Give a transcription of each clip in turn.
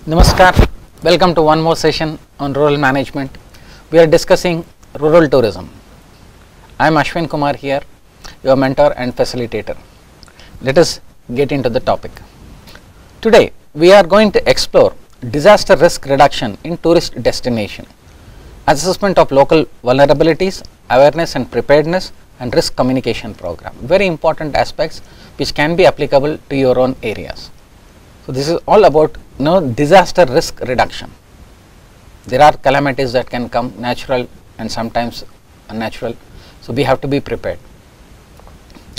Namaskar, welcome to one more session on rural management. We are discussing rural tourism. I am Ashwin Kumar here, your mentor and facilitator. Let us get into the topic. Today we are going to explore disaster risk reduction in tourist destination, assessment of local vulnerabilities, awareness and preparedness, and risk communication program. Very important aspects which can be applicable to your own areas. So this is all about disaster risk reduction. There are calamities that can come, natural and sometimes unnatural. So we have to be prepared.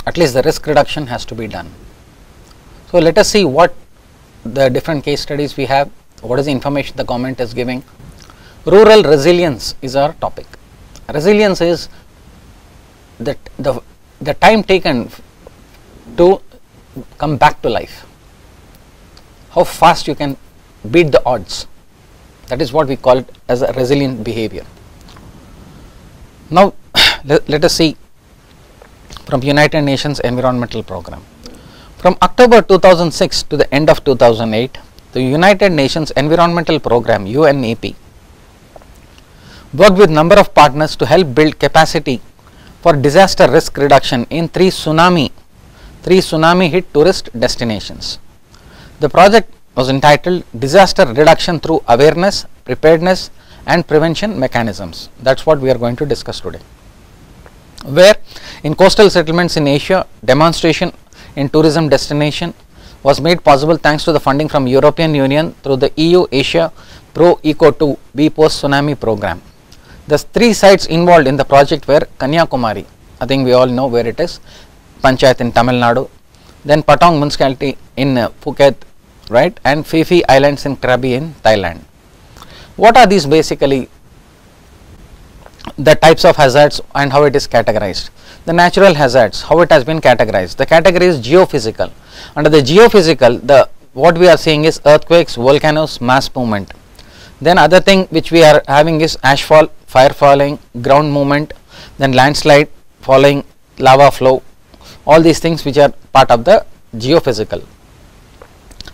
At least the risk reduction has to be done. So let us see what the different case studies we have. What is the information the government is giving? Rural resilience is our topic. Resilience is that the time taken to come back to life. How fast you can beat the odds. That is what we call it as a resilient behavior. Now let us see from United Nations Environmental Program. From October 2006 to the end of 2008, the United Nations Environmental Program UNEP worked with number of partners to help build capacity for disaster risk reduction in three tsunami hit tourist destinations. The project was entitled Disaster Reduction Through Awareness, Preparedness and Prevention Mechanisms. That is what we are going to discuss today. Where in coastal settlements in Asia, demonstration in tourism destination was made possible thanks to the funding from European Union through the EU Asia Pro Eco 2 B Post Tsunami program. The three sites involved in the project were Kanyakumari, I think we all know where it is, Panchayat in Tamil Nadu, then Patong municipality in Phuket, right, and Phi Phi Islands in Krabi in Thailand. What are these basically? The types of hazards and how it is categorized. The natural hazards, how it has been categorized. The category is geophysical. Under the geophysical, what we are seeing is earthquakes, volcanoes, mass movement. Then other thing which we are having is ashfall, fire falling, ground movement, then landslide, falling, lava flow, all these things which are part of the geophysical.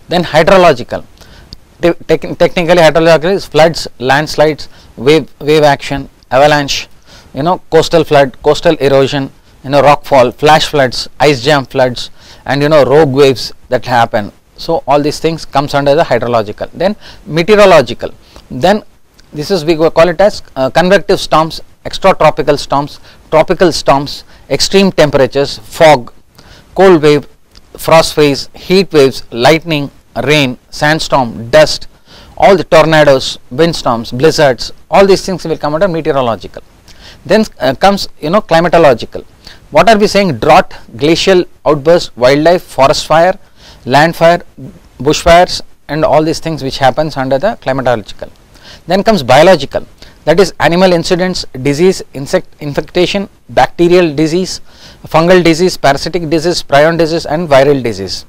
Then hydrological. Technically hydrological is floods, landslides, wave action, avalanche, coastal flood, coastal erosion, rockfall, flash floods, ice jam floods, and rogue waves that happen. So all these things comes under the hydrological. Then meteorological. Then this is, we call it as convective storms, extratropical storms, tropical storms, extreme temperatures, fog, cold wave, frost phase, heat waves, lightning, rain, sandstorm, dust, all the tornadoes, windstorms, blizzards, all these things will come under meteorological. Then comes climatological. What are we saying? Drought, glacial outburst, wildlife, forest fire, land fire, bushfires, and all these things which happens under the climatological. Then comes biological, that is animal incidents, disease, insect infectation, bacterial disease, fungal disease, parasitic disease, prion disease and viral disease.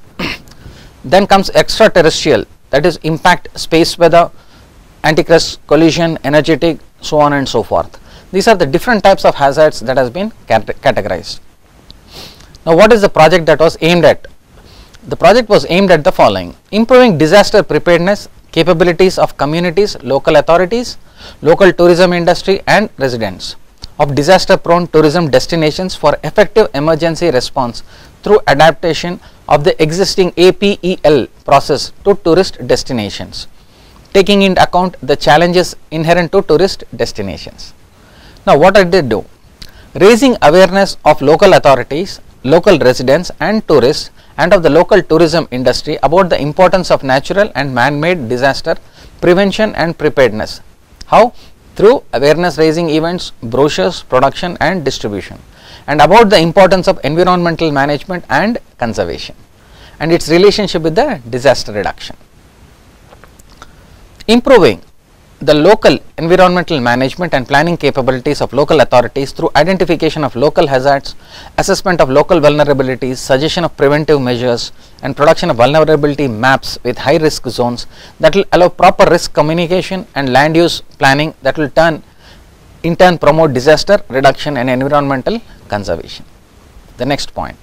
Then comes extraterrestrial, that is impact, space weather, anticrust, collision, energetic, so on and so forth. These are the different types of hazards that has been categorized. Now what is the project that was aimed at? The project was aimed at the following: improving disaster preparedness capabilities of communities, local authorities, local tourism industry and residents of disaster prone tourism destinations for effective emergency response through adaptation of the existing APEL process to tourist destinations, taking into account the challenges inherent to tourist destinations. Now what did they do? Raising awareness of local authorities, local residents and tourists and of the local tourism industry about the importance of natural and man-made disaster prevention and preparedness. How? Through awareness raising events, brochures, production and distribution, and about the importance of environmental management and conservation and its relationship with the disaster reduction. Improving the local environmental management and planning capabilities of local authorities through identification of local hazards, assessment of local vulnerabilities, suggestion of preventive measures and production of vulnerability maps with high risk zones that will allow proper risk communication and land use planning that will in turn promote disaster reduction and environmental conservation. The next point: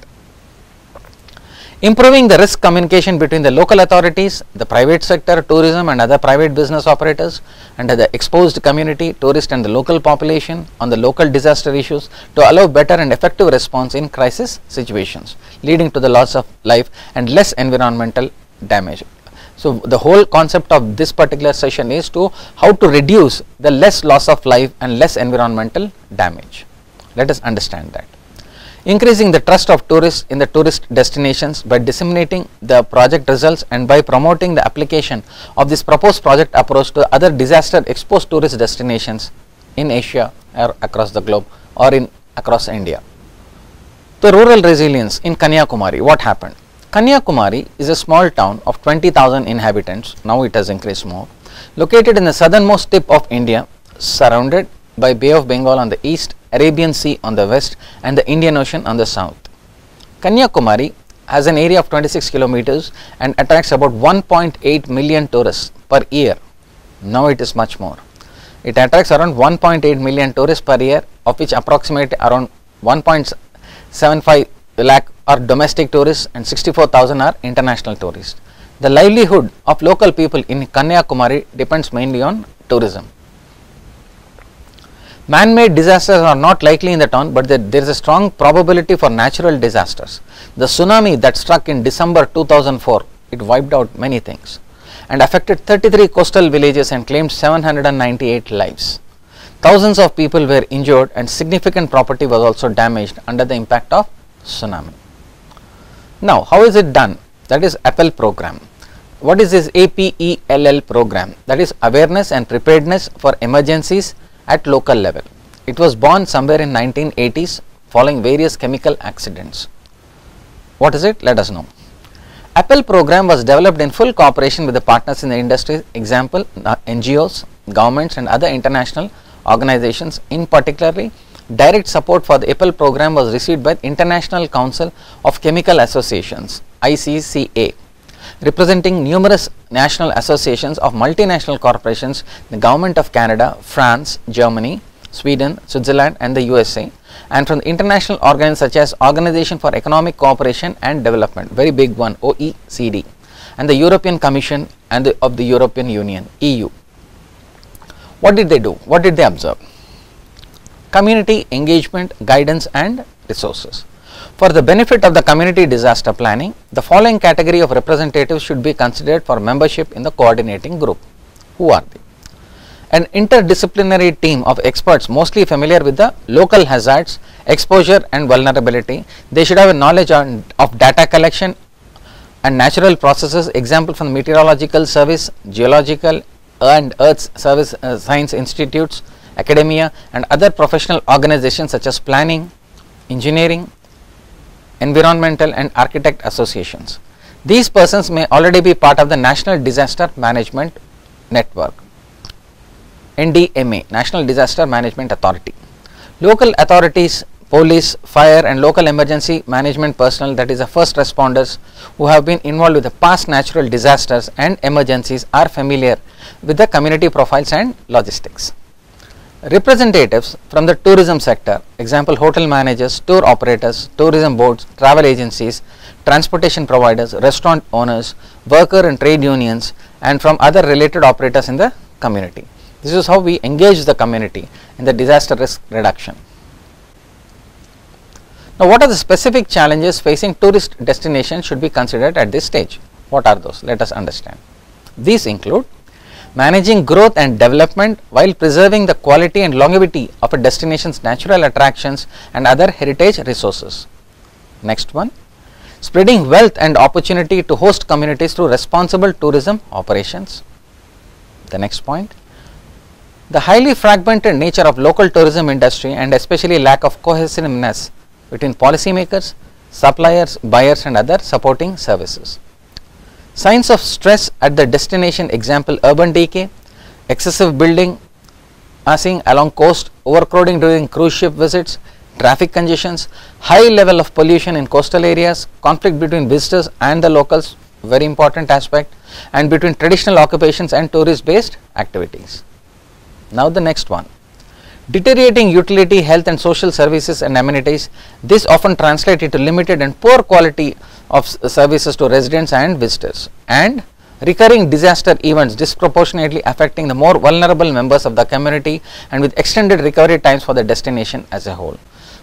Improving the risk communication between the local authorities, the private sector, tourism and other private business operators, and the exposed community, tourist and the local population on the local disaster issues to allow better and effective response in crisis situations, leading to the loss of life and less environmental damage. So, the whole concept of this particular session is to how to reduce the less loss of life and less environmental damage. Let us understand that. Increasing the trust of tourists in the tourist destinations by disseminating the project results and by promoting the application of this proposed project approach to other disaster exposed tourist destinations in Asia or across the globe or across India. The rural resilience in Kanyakumari, what happened? Kanyakumari is a small town of 20,000 inhabitants, now it has increased more, located in the southernmost tip of India, surrounded by Bay of Bengal on the east, Arabian Sea on the west and the Indian Ocean on the south. Kanyakumari has an area of 26 kilometers and attracts about 1.8 million tourists per year. Now it is much more. It attracts around 1.8 million tourists per year, of which approximately around 1.75 lakh are domestic tourists and 64,000 are international tourists. The livelihood of local people in Kanyakumari depends mainly on tourism. Man-made disasters are not likely in the town, but there is a strong probability for natural disasters. The tsunami that struck in December 2004, it wiped out many things and affected 33 coastal villages and claimed 798 lives. Thousands of people were injured and significant property was also damaged under the impact of tsunami. Now, how is it done? That is APEL program. What is this APELL program? That is Awareness and Preparedness for Emergencies at local level. It was born somewhere in 1980s following various chemical accidents. What is it? Let us know. APEL program was developed in full cooperation with the partners in the industry, example NGOs, governments and other international organizations. In particularly, direct support for the APEL program was received by the International Council of Chemical Associations ICCA, representing numerous national associations of multinational corporations, the Government of Canada, France, Germany, Sweden, Switzerland and the USA, and from the international organs such as Organization for Economic Cooperation and Development, very big one, OECD, and the European Commission and of the European Union, EU. What did they do? What did they observe? Community engagement, guidance and resources. For the benefit of the community disaster planning, the following category of representatives should be considered for membership in the coordinating group. Who are they? An interdisciplinary team of experts mostly familiar with the local hazards, exposure and vulnerability. They should have a knowledge of data collection and natural processes, example from the Meteorological Service, Geological and Earth Service Science Institutes, academia and other professional organizations such as planning, engineering, environmental and architect associations. These persons may already be part of the National Disaster Management Network, NDMA, National Disaster Management Authority. Local authorities, police, fire and local emergency management personnel, that is the first responders who have been involved with the past natural disasters and emergencies, are familiar with the community profiles and logistics. Representatives from the tourism sector, example hotel managers, tour operators, tourism boards, travel agencies, transportation providers, restaurant owners, worker and trade unions and from other related operators in the community. This is how we engage the community in the disaster risk reduction. Now, what are the specific challenges facing tourist destinations should be considered at this stage? What are those? Let us understand. These include managing growth and development while preserving the quality and longevity of a destination's natural attractions and other heritage resources. Next one, spreading wealth and opportunity to host communities through responsible tourism operations. The next point, the highly fragmented nature of local tourism industry and especially lack of cohesiveness between policymakers, suppliers, buyers and other supporting services. Signs of stress at the destination, example urban decay, excessive building massing along coast, overcrowding during cruise ship visits, traffic congestions, high level of pollution in coastal areas, conflict between visitors and the locals, very important aspect, and between traditional occupations and tourist based activities. Now the next one, deteriorating utility, health and social services and amenities. This often translates into limited and poor quality of services to residents and visitors, and recurring disaster events disproportionately affecting the more vulnerable members of the community and with extended recovery times for the destination as a whole.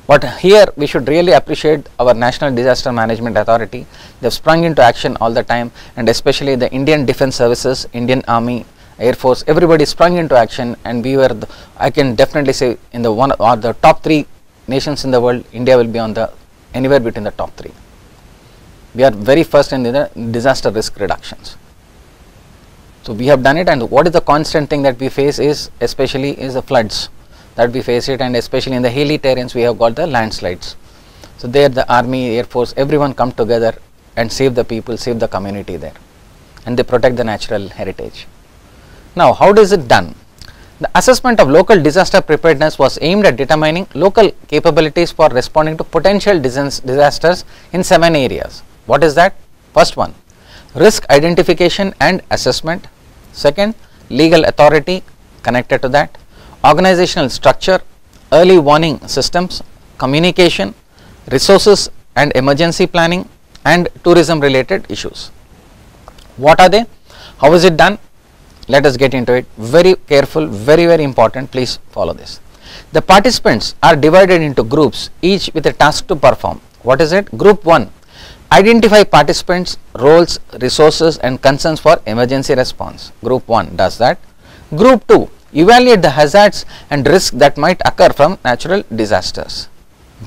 But here we should really appreciate our National Disaster Management Authority. They have sprung into action all the time, and especially the Indian Defence Services, Indian Army, Air Force, everybody sprung into action, and we were, I can definitely say, in the one or the top 3 nations in the world, India will be on the anywhere between the top 3. We are very first in the disaster risk reductions. So we have done it, and what is the constant thing that we face is especially is the floods that we face it, and especially in the hilly terrains we have got the landslides. So there the army, air force, everyone come together and save the people, save the community there, and they protect the natural heritage. Now how is it done? The assessment of local disaster preparedness was aimed at determining local capabilities for responding to potential disasters in 7 areas. What is that? First one, risk identification and assessment. Second, legal authority connected to that, organizational structure, early warning systems, communication, resources and emergency planning, and tourism related issues. What are they? How is it done? Let us get into it. Very careful, very important. Please follow this. The participants are divided into groups, each with a task to perform. What is it? Group 1, identify participants, roles, resources and concerns for emergency response. Group 1 does that. Group 2, evaluate the hazards and risks that might occur from natural disasters.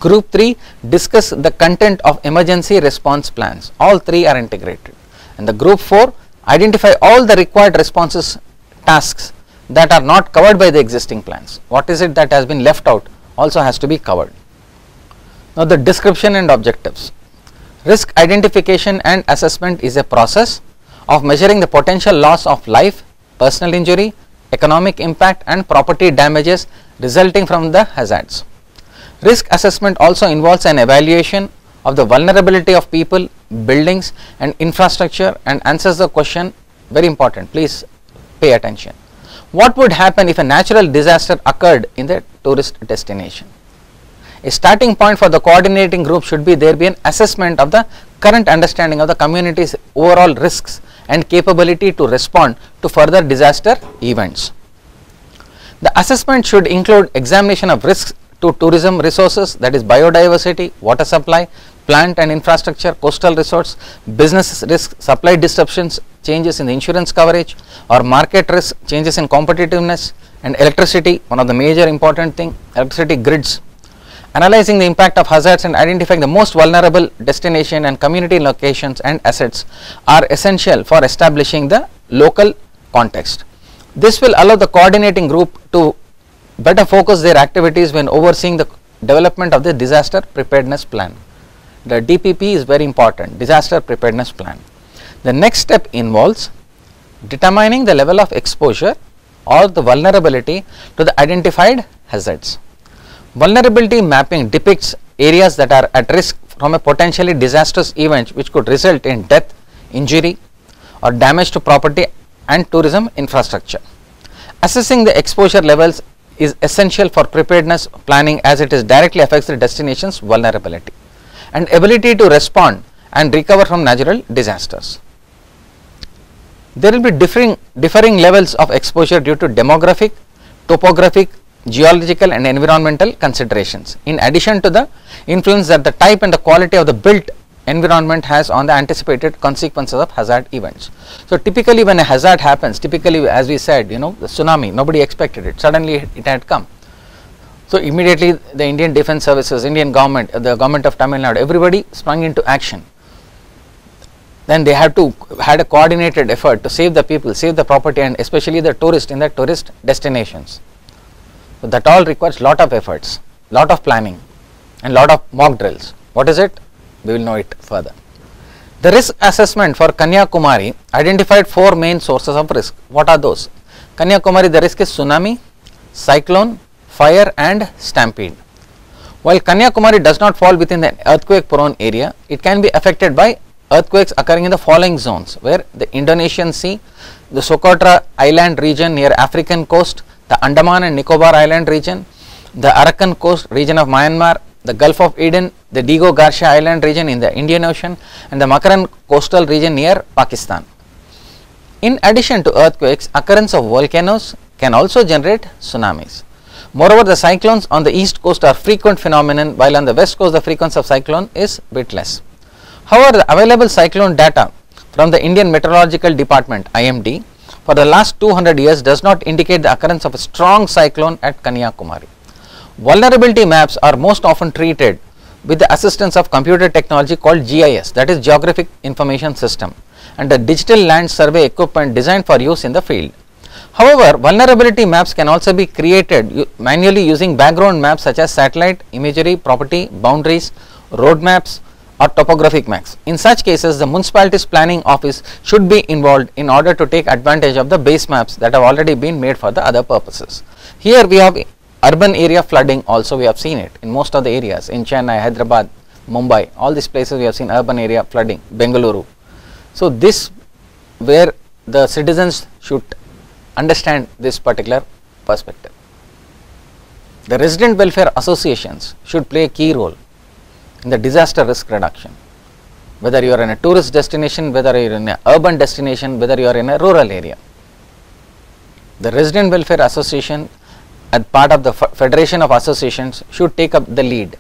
Group 3, discuss the content of emergency response plans. All 3 are integrated. And the group 4, identify all the required responses tasks that are not covered by the existing plans. What is it that has been left out also has to be covered. Now the description and objectives. Risk identification and assessment is a process of measuring the potential loss of life, personal injury, economic impact and property damages resulting from the hazards. Risk assessment also involves an evaluation of the vulnerability of people, buildings and infrastructure, and answers the question, very important, please pay attention. What would happen if a natural disaster occurred in the tourist destination? A starting point for the coordinating group should be there be an assessment of the current understanding of the community's overall risks and capability to respond to further disaster events. The assessment should include examination of risks to tourism resources, that is biodiversity, water supply, plant and infrastructure, coastal resorts, business risk, supply disruptions, changes in the insurance coverage or market risk, changes in competitiveness, and electricity, one of the major important thing, electricity grids. Analyzing the impact of hazards and identifying the most vulnerable destination and community locations and assets are essential for establishing the local context. This will allow the coordinating group to better focus their activities when overseeing the development of the disaster preparedness plan. The DPP is very important, disaster preparedness plan. The next step involves determining the level of exposure or the vulnerability to the identified hazards. Vulnerability mapping depicts areas that are at risk from a potentially disastrous event which could result in death, injury or damage to property and tourism infrastructure. Assessing the exposure levels is essential for preparedness planning as it directly affects the destination's vulnerability and ability to respond and recover from natural disasters. There will be differing levels of exposure due to demographic, topographic, geological and environmental considerations, in addition to the influence that the type and the quality of the built environment has on the anticipated consequences of hazard events. So typically when a hazard happens, typically as we said, the tsunami, nobody expected it, suddenly it had come. So immediately the Indian Defence Services, Indian government, the government of Tamil Nadu, everybody sprung into action. Then they had a coordinated effort to save the people, save the property and especially the tourists in the tourist destinations. So that all requires lot of efforts, lot of planning and lot of mock drills. What is it? We will know it further. The risk assessment for Kanyakumari identified 4 main sources of risk. What are those? Kanyakumari, the risk is tsunami, cyclone, fire and stampede. While Kanyakumari does not fall within the earthquake prone area, it can be affected by earthquakes occurring in the following zones, where the Indonesian Sea, the Socotra Island region near African coast, the Andaman and Nicobar Island region, the Arakan coast region of Myanmar, the Gulf of Eden, the Digo Garcia Island region in the Indian Ocean, and the Makaran coastal region near Pakistan. In addition to earthquakes, occurrence of volcanoes can also generate tsunamis. Moreover, the cyclones on the east coast are frequent phenomenon, while on the west coast the frequency of cyclone is bit less. However, the available cyclone data from the Indian Meteorological Department (IMD) for the last 200 years does not indicate the occurrence of a strong cyclone at Kanyakumari. Vulnerability maps are most often treated with the assistance of computer technology called GIS, that is Geographic Information System, and the digital land survey equipment designed for use in the field. However, vulnerability maps can also be created manually using background maps such as satellite imagery, property boundaries, road maps, or topographic maps. In such cases, the municipality's planning office should be involved in order to take advantage of the base maps that have already been made for the other purposes. Here we have urban area flooding also, we have seen it in most of the areas in Chennai, Hyderabad, Mumbai, all these places we have seen urban area flooding, Bengaluru. So, this where the citizens should understand this particular perspective. The resident welfare associations should play a key role in the disaster risk reduction, whether you are in a tourist destination, whether you are in an urban destination, whether you are in a rural area. The resident welfare association as part of the Federation of Associations should take up the lead.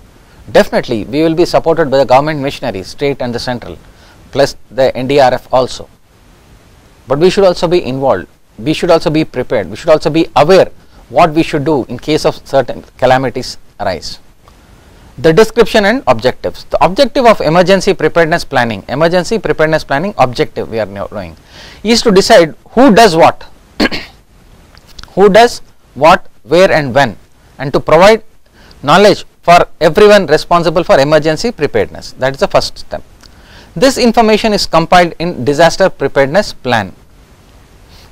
Definitely we will be supported by the government missionaries, state and the central, plus the NDRF also, but we should also be involved, we should also be prepared, we should also be aware what we should do in case of certain calamities arise. The description and objectives. The objective of emergency preparedness planning objective we are now knowing is to decide who does what, who does what, where and when, and to provide knowledge for everyone responsible for emergency preparedness. That is the first step. This information is compiled in disaster preparedness plan.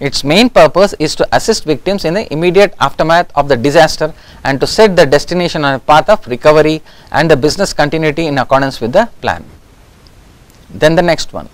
Its main purpose is to assist victims in the immediate aftermath of the disaster and to set the destination on a path of recovery and the business continuity in accordance with the plan. Then the next one.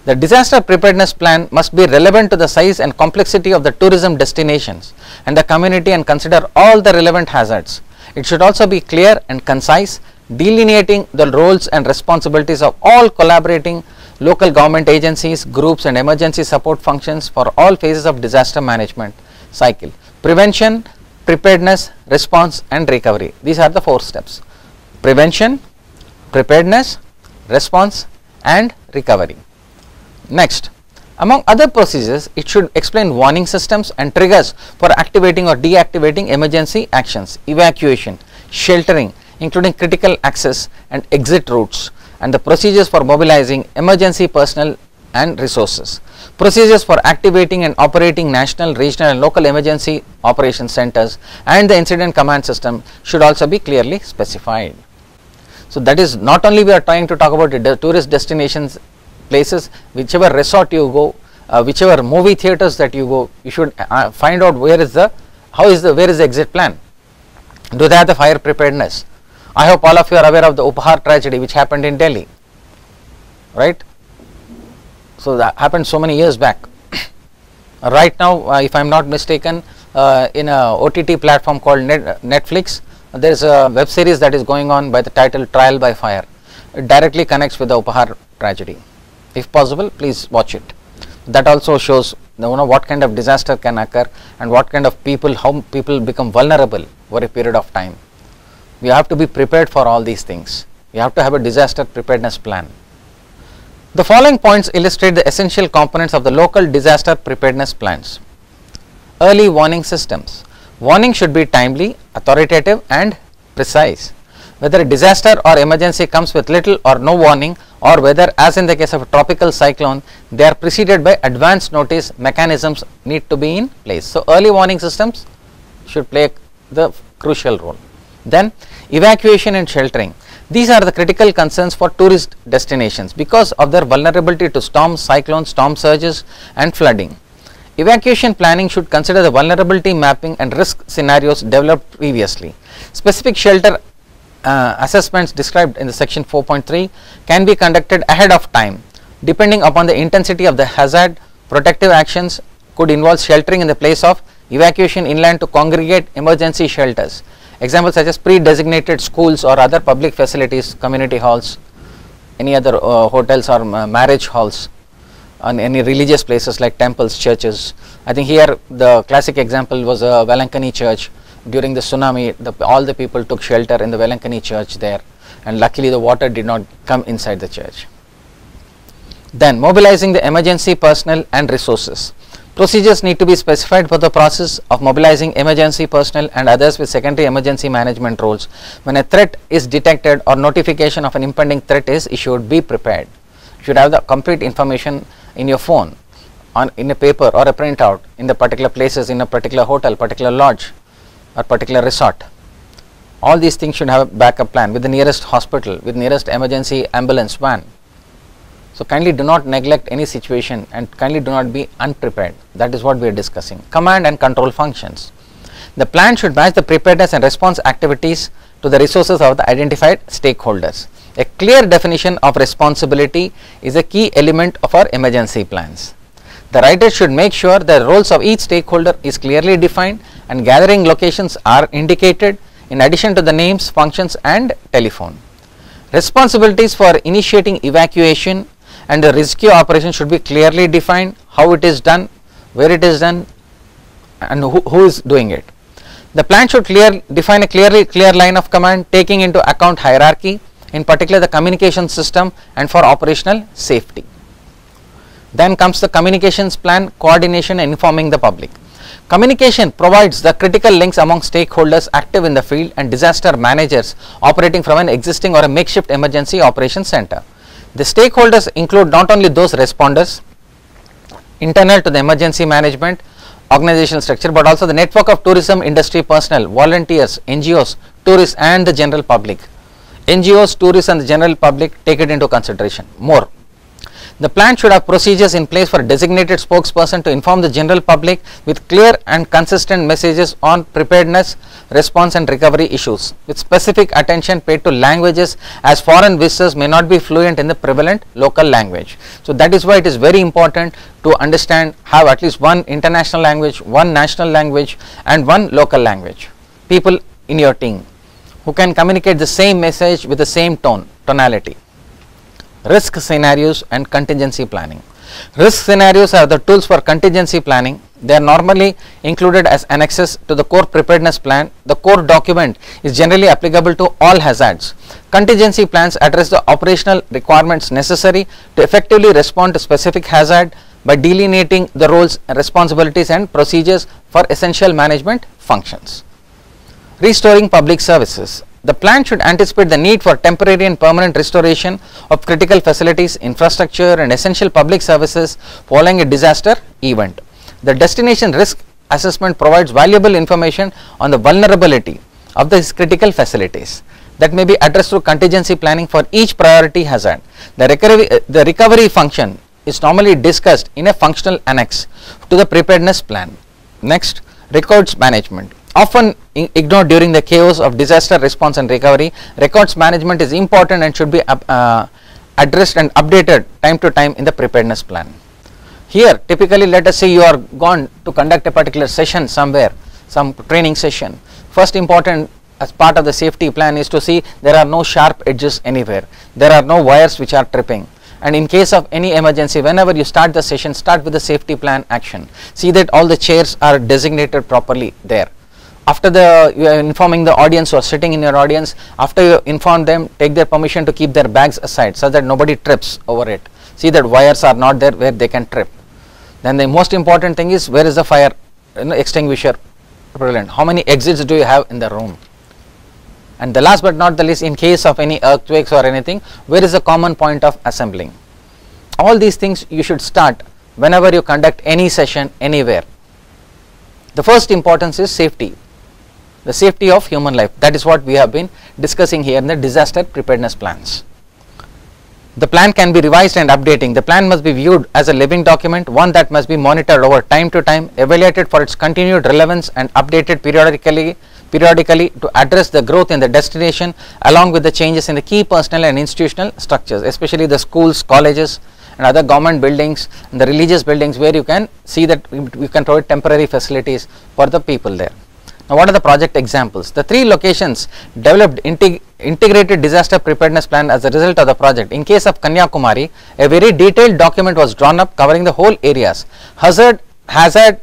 The disaster preparedness plan must be relevant to the size and complexity of the tourism destinations and the community and consider all the relevant hazards. It should also be clear and concise, delineating the roles and responsibilities of all collaborating local government agencies, groups and emergency support functions for all phases of disaster management cycle: prevention, preparedness, response and recovery. These are the 4 steps: prevention, preparedness, response and recovery. Next, among other procedures, it should explain warning systems and triggers for activating or deactivating emergency actions, evacuation, sheltering, including critical access and exit routes, and the procedures for mobilizing emergency personnel and resources. Procedures for activating and operating national, regional and local emergency operation centers and the incident command system should also be clearly specified. So, that is not only we are trying to talk about the tourist destinations, places, whichever resort you go, whichever movie theaters that you go, you should find out where is the exit plan. Do they have the fire preparedness? I hope all of you are aware of the Upahar tragedy which happened in Delhi, right? So, that happened so many years back. Right now, if I am not mistaken, in a OTT platform called Netflix, there is a web series that is going on by the title Trial by Fire. It directly connects with the Upahar tragedy. If possible, please watch it. That also shows what kind of disaster can occur and what kind of people, how people become vulnerable over a period of time. We have to be prepared for all these things. We have to have a disaster preparedness plan. The following points illustrate the essential components of the local disaster preparedness plans. Early warning systems. Warning should be timely, authoritative and precise. Whether a disaster or emergency comes with little or no warning, or whether, as in the case of a tropical cyclone, they are preceded by advance notice mechanisms need to be in place. So, early warning systems should play the crucial role. Then, evacuation and sheltering. These are the critical concerns for tourist destinations because of their vulnerability to storms, cyclones, storm surges and flooding. Evacuation planning should consider the vulnerability mapping and risk scenarios developed previously. Specific shelter assessments described in the section 4.3 can be conducted ahead of time. Depending upon the intensity of the hazard, protective actions could involve sheltering in the place of evacuation inland to congregate emergency shelters. Examples such as pre-designated schools or other public facilities, community halls, any other hotels or marriage halls, and any religious places like temples, churches. I think here the classic example was Velankani church. During the tsunami, all the people took shelter in the Velankani church there, and luckily the water did not come inside the church. Then mobilizing the emergency personnel and resources. Procedures need to be specified for the process of mobilizing emergency personnel and others with secondary emergency management roles. When a threat is detected or notification of an impending threat is issued, be prepared. You should have the complete information in your phone, in a paper or a printout, in the particular places, in a particular hotel, particular lodge or particular resort. All these things should have a backup plan with the nearest hospital, with nearest emergency ambulance van. So kindly do not neglect any situation and kindly do not be unprepared. That is what we are discussing. Command and control functions. The plan should match the preparedness and response activities to the resources of the identified stakeholders. A clear definition of responsibility is a key element of our emergency plans. The writer should make sure the roles of each stakeholder is clearly defined and gathering locations are indicated in addition to the names, functions and telephone. Responsibilities for initiating evacuation and the rescue operation should be clearly defined, how it is done, where it is done and who is doing it. The plan should define a clear line of command taking into account hierarchy, in particular the communication system and for operational safety. Then comes the communications plan, coordination and informing the public. Communication provides the critical links among stakeholders active in the field and disaster managers operating from an existing or a makeshift emergency operations center. The stakeholders include not only those responders internal to the emergency management organizational structure, but also the network of tourism industry personnel, volunteers, NGOs, tourists and the general public. NGOs, tourists and the general public, take it into consideration more. The plan should have procedures in place for a designated spokesperson to inform the general public with clear and consistent messages on preparedness, response and recovery issues, with specific attention paid to languages as foreign visitors may not be fluent in the prevalent local language. So that is why it is very important to understand, have at least one international language, one national language and one local language. People in your team who can communicate the same message with the same tonality. Risk scenarios and contingency planning. Risk scenarios are the tools for contingency planning. They are normally included as annexes to the core preparedness plan. The core document is generally applicable to all hazards. Contingency plans address the operational requirements necessary to effectively respond to specific hazard by delineating the roles, responsibilities and procedures for essential management functions. Restoring public services. The plan should anticipate the need for temporary and permanent restoration of critical facilities, infrastructure and essential public services following a disaster event. The destination risk assessment provides valuable information on the vulnerability of these critical facilities that may be addressed through contingency planning for each priority hazard. The recovery function is normally discussed in a functional annex to the preparedness plan. Next, records management. Often ignored during the chaos of disaster response and recovery, records management is important and should be addressed and updated time to time in the preparedness plan. Here, typically, let us say you are gone to conduct a particular session somewhere, some training session. First important as part of the safety plan is to see there are no sharp edges anywhere, there are no wires which are tripping. And in case of any emergency, whenever you start the session, start with the safety plan action. See that all the chairs are designated properly there. After you are informing the audience who are sitting in your audience, after you inform them, take their permission to keep their bags aside so that nobody trips over it. See that wires are not there where they can trip. Then the most important thing is, where is the fire extinguisher prevalent? How many exits do you have in the room? And the last but not the least, in case of any earthquakes or anything, where is the common point of assembling? All these things you should start whenever you conduct any session anywhere. The first importance is safety. The safety of human life. That is what we have been discussing here in the disaster preparedness plans. The plan can be revised and updating. The plan must be viewed as a living document, one that must be monitored over time to time, evaluated for its continued relevance and updated periodically to address the growth in the destination along with the changes in the key personal and institutional structures, especially the schools, colleges and other government buildings and the religious buildings where you can see that you can provide temporary facilities for the people there. Now, what are the project examples? The 3 locations developed integrated disaster preparedness plan as a result of the project. In case of Kanyakumari, a very detailed document was drawn up covering the whole areas, hazard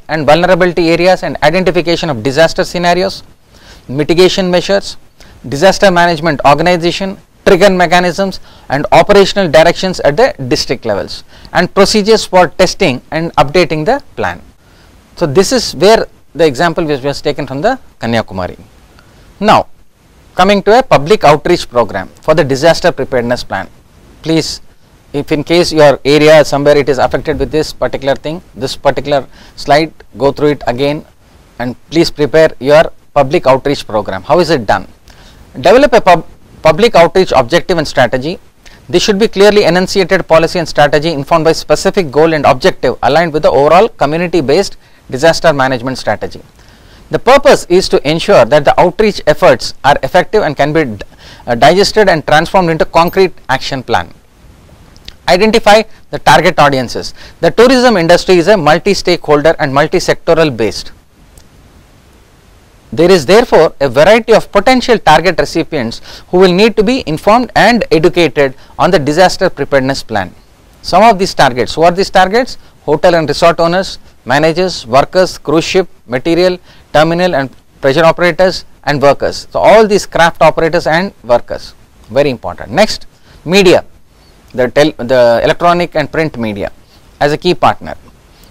and vulnerability areas, and identification of disaster scenarios, mitigation measures, disaster management organization, trigger mechanisms, and operational directions at the district levels, and procedures for testing and updating the plan. So, this is where the example which was taken from the Kanyakumari. Now, coming to a public outreach program for the disaster preparedness plan. Please, if in case your area somewhere it is affected with this particular thing, this particular slide, go through it again and please prepare your public outreach program. How is it done? Develop a public outreach objective and strategy. This should be clearly enunciated policy and strategy informed by specific goal and objective aligned with the overall community based disaster management strategy. The purpose is to ensure that the outreach efforts are effective and can be digested and transformed into concrete action plan. Identify the target audiences. The tourism industry is a multi-stakeholder and multi-sectoral based. There is therefore a variety of potential target recipients who will need to be informed and educated on the disaster preparedness plan. Some of these targets, who are these targets? Hotel and resort owners, managers, workers, cruise ship, material, terminal and pressure operators and workers. So, all these craft operators and workers, very important. Next, media, the electronic and print media as a key partner.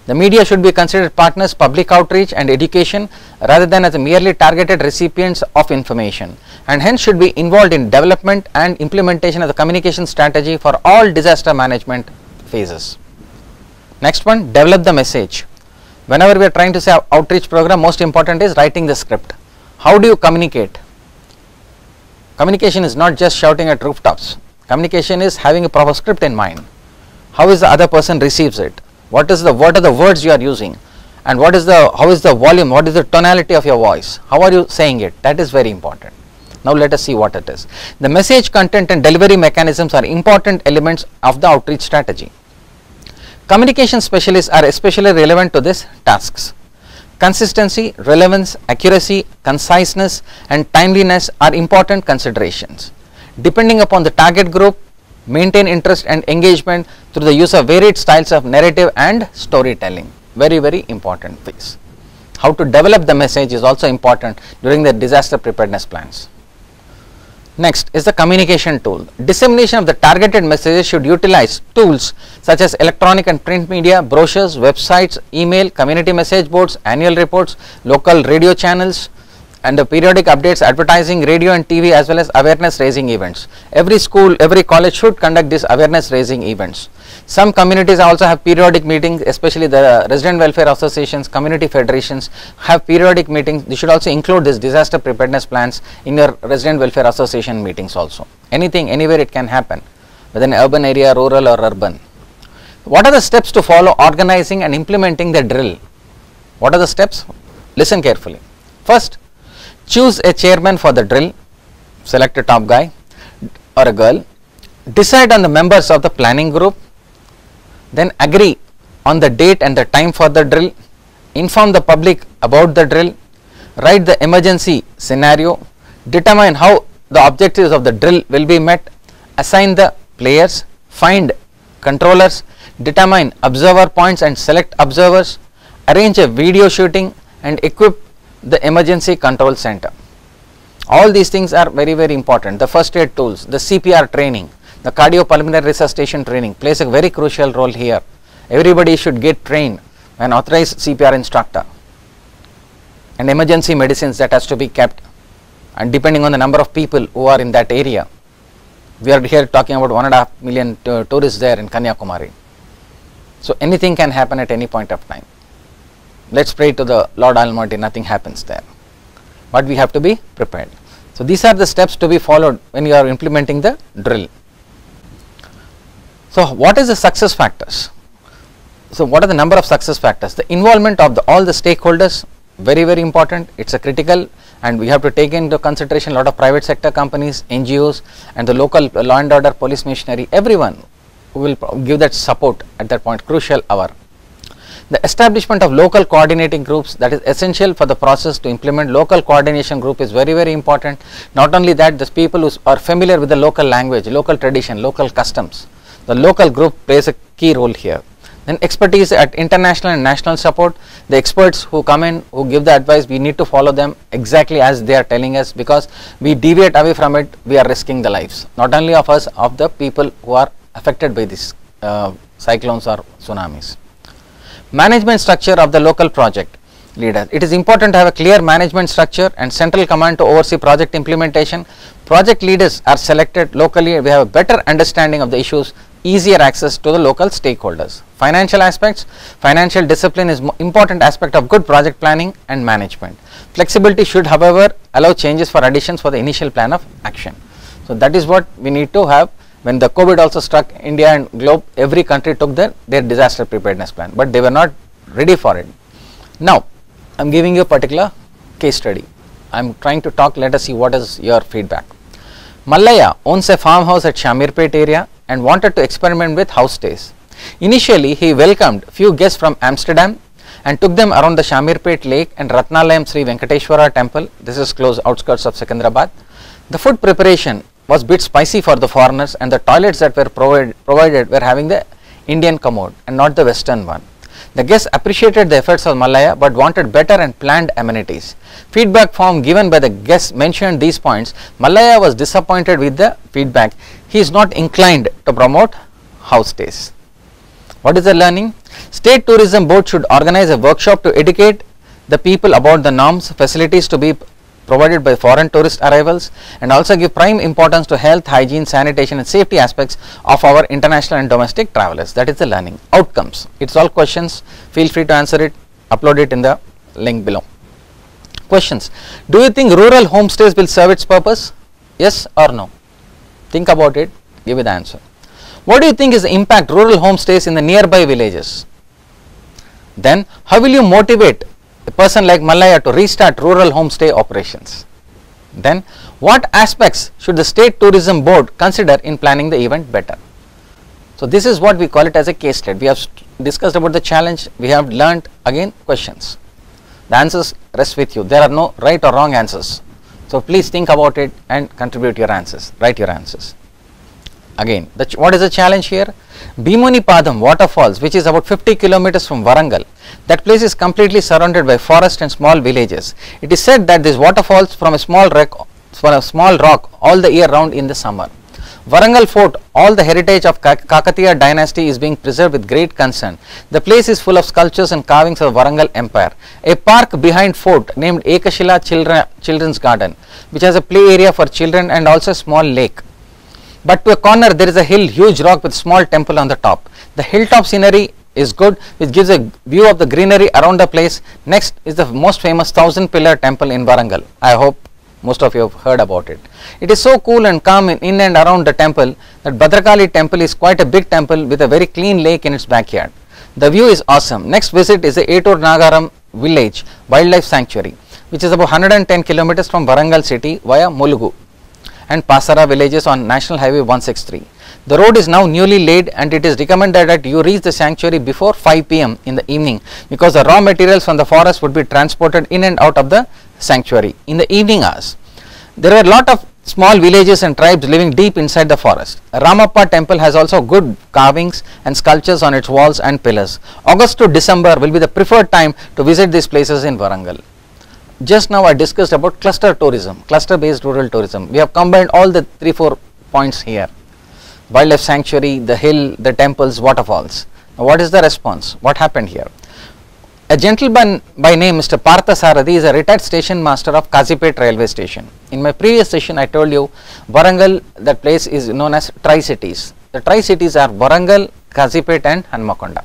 The media should be considered partners, public outreach and education rather than as a merely targeted recipients of information, and hence should be involved in development and implementation of the communication strategy for all disaster management phases. Next one, develop the message. Whenever we are trying to say outreach program, most important is writing the script. How do you communicate? Communication is not just shouting at rooftops. Communication is having a proper script in mind. How is the other person receives it? What are the words you are using, and how is the volume, what is the tonality of your voice, how are you saying it? That is very important. Now let us see what it is. The message content and delivery mechanisms are important elements of the outreach strategy. Communication specialists are especially relevant to these tasks. Consistency, relevance, accuracy, conciseness and timeliness are important considerations. Depending upon the target group, maintain interest and engagement through the use of varied styles of narrative and storytelling. Very, very important piece. How to develop the message is also important during the disaster preparedness plans. Next is the communication tool. Dissemination of the targeted messages should utilize tools such as electronic and print media, brochures, websites, email, community message boards, annual reports, local radio channels, and the periodic updates, advertising, radio and TV, as well as awareness raising events. Every school, every college should conduct these awareness raising events. Some communities also have periodic meetings, especially the resident welfare associations, community federations have periodic meetings. They should also include this disaster preparedness plans in your resident welfare association meetings also. Anything, anywhere it can happen, whether in urban area, rural or urban. What are the steps to follow organizing and implementing the drill? What are the steps? Listen carefully. First, choose a chairman for the drill, select a top guy or a girl, decide on the members of the planning group, then agree on the date and the time for the drill, inform the public about the drill, write the emergency scenario, determine how the objectives of the drill will be met, assign the players, find controllers, determine observer points and select observers, arrange a video shooting and equip the emergency control center. All these things are very, very important. The first aid tools, the CPR training, the cardiopulmonary resuscitation training plays a very crucial role here. Everybody should get trained, an authorized CPR instructor, and emergency medicines that has to be kept, and depending on the number of people who are in that area. We are here talking about 1.5 million tourists there in Kanyakumari. So anything can happen at any point of time. Let's pray to the Lord Almighty, nothing happens there, but we have to be prepared. So these are the steps to be followed when you are implementing the drill. So what is the success factors? So what are the number of success factors? The involvement of all the stakeholders, very, very important. It's a critical, and we have to take into consideration a lot of private sector companies, NGOs and the local law and order police machinery, everyone who will give that support at that point, crucial hour. The establishment of local coordinating groups, that is essential for the process to implement local coordination group, is very, very important. Not only that, the people who are familiar with the local language, local tradition, local customs, the local group plays a key role here. Then expertise at international and national support, the experts who come in, who give the advice, we need to follow them exactly as they are telling us, because we deviate away from it, we are risking the lives, not only of us, of the people who are affected by these cyclones or tsunamis. Management structure of the local project leader. It is important to have a clear management structure and central command to oversee project implementation. Project leaders are selected locally. We have a better understanding of the issues, easier access to the local stakeholders. Financial aspects. Financial discipline is important aspect of good project planning and management. Flexibility should, however, allow changes for additions for the initial plan of action. So that is what we need to have. When the COVID also struck India and globe, every country took their disaster preparedness plan, but they were not ready for it. Now, I am giving you a particular case study. I am trying to talk, let us see what is your feedback. Mallaya owns a farmhouse at Shamirpet area and wanted to experiment with house stays. Initially, he welcomed few guests from Amsterdam and took them around the Shamirpet lake and Ratnalayam Sri Venkateshwara temple. This is close outskirts of Secunderabad. The food preparation was bit spicy for the foreigners, and the toilets that were provided were having the Indian commode and not the Western one. The guests appreciated the efforts of Mallaya but wanted better and planned amenities. Feedback form given by the guests mentioned these points. Mallaya was disappointed with the feedback. He is not inclined to promote house stays. What is the learning? State Tourism Board should organize a workshop to educate the people about the norms, facilities to be provided by foreign tourist arrivals, and also give prime importance to health, hygiene, sanitation and safety aspects of our international and domestic travelers. That is the learning. Outcomes. It's all questions. Feel free to answer it. Upload it in the link below. Questions. Do you think rural homestays will serve its purpose? Yes or no? Think about it. Give me the answer. What do you think is the impact rural homestays in the nearby villages? Then, how will you motivate a person like Mallaya to restart rural homestay operations? Then, what aspects should the State Tourism Board consider in planning the event better? So, this is what we call it as a case study. We have discussed about the challenge, we have learnt again questions. The answers rest with you. There are no right or wrong answers. So, please think about it and contribute your answers, write your answers. Again, what is the challenge here? Bhimuni Padam waterfalls, which is about 50 kilometers from Warangal. That place is completely surrounded by forest and small villages. It is said that these waterfalls from a small rock all the year round in the summer. Warangal Fort, all the heritage of Kakatiya dynasty is being preserved with great concern. The place is full of sculptures and carvings of Warangal Empire. A park behind fort named Ekashila Children's Garden, which has a play area for children and also a small lake. But to a corner there is a hill, huge rock with small temple on the top. The hilltop scenery is good, which gives a view of the greenery around the place. Next is the most famous 1000-pillar temple in Warangal. I hope most of you have heard about it. It is so cool and calm in and around the temple that Bhadrakali temple is quite a big temple with a very clean lake in its backyard. The view is awesome. Next visit is the Etur Nagaram village wildlife sanctuary, which is about 110 kilometers from Warangal city via Mulugu and Pasara villages on National Highway 163. The road is now newly laid and it is recommended that you reach the sanctuary before 5 p.m. in the evening, because the raw materials from the forest would be transported in and out of the sanctuary in the evening hours. There are a lot of small villages and tribes living deep inside the forest. Ramappa temple has also good carvings and sculptures on its walls and pillars. August to December will be the preferred time to visit these places in Warangal. Just now I discussed about cluster tourism, cluster based rural tourism. We have combined all the 3-4 points here. Wildlife sanctuary, the hill, the temples, waterfalls. Now what is the response? What happened here? A gentleman by name Mr. Partha Sarathi is a retired station master of Kazipet railway station. In my previous session I told you Warangal, that place is known as Tri-Cities. The Tri-Cities are Warangal, Kazipet and Hanmakonda.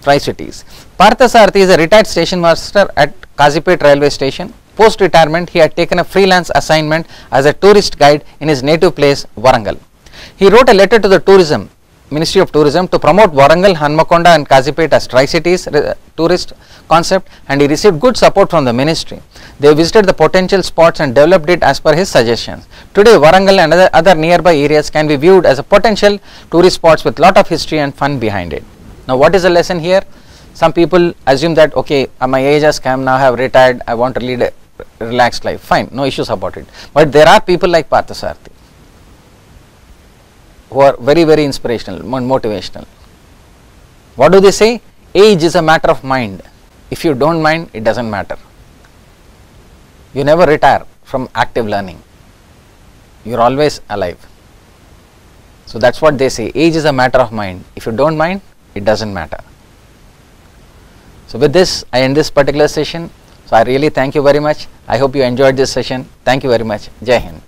Tri-Cities. Partha Sarathi is a retired station master at Kazipet railway station. Post retirement he had taken a freelance assignment as a tourist guide in his native place Warangal. He wrote a letter to the Ministry of Tourism to promote Warangal, Hanmakonda and Kazipet as Tri-Cities tourist concept, and he received good support from the ministry. They visited the potential spots and developed it as per his suggestions. Today Warangal and other nearby areas can be viewed as a potential tourist spots with lot of history and fun behind it. Now what is the lesson here? Some people assume that okay, my age has come, now I have retired, I want to lead a relaxed life. Fine, no issues about it. But there are people like Parthasarathy who are very, very inspirational, motivational. What do they say? Age is a matter of mind. If you don't mind, it doesn't matter. You never retire from active learning. You are always alive. So that's what they say. Age is a matter of mind. If you don't mind, it doesn't matter. So with this, I end this particular session. So I really thank you very much. I hope you enjoyed this session. Thank you very much. Jai Hind.